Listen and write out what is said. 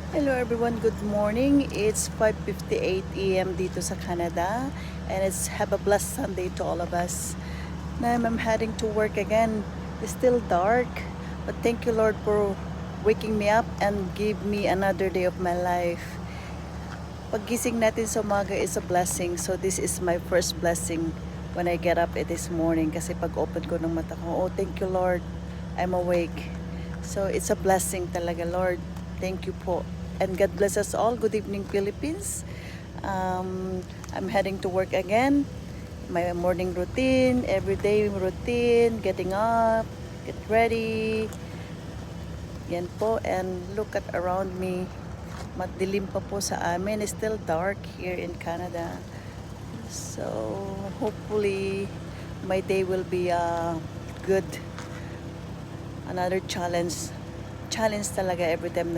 Hello everyone, good morning. It's 5:58 a.m. dito sa Canada and it's have a blessed Sunday to all of us. Now I'm heading to work again. It's still dark, but thank you Lord for waking me up and give me another day of my life. Paggising natin sa umaga is a blessing. So this is my first blessing when I get up this morning kasi pag open ko ng mata ko, oh thank you Lord, I'm awake. So it's a blessing talaga Lord. Thank you po. And God bless us all. Good evening Philippines. I'm heading to work again. My morning routine, everyday routine, getting up, get ready. Yan po, and look at around me. Madilim pa po sa amin. It's still dark here in Canada. So, hopefully, my day will be good. Another challenge. Challenge talaga every time na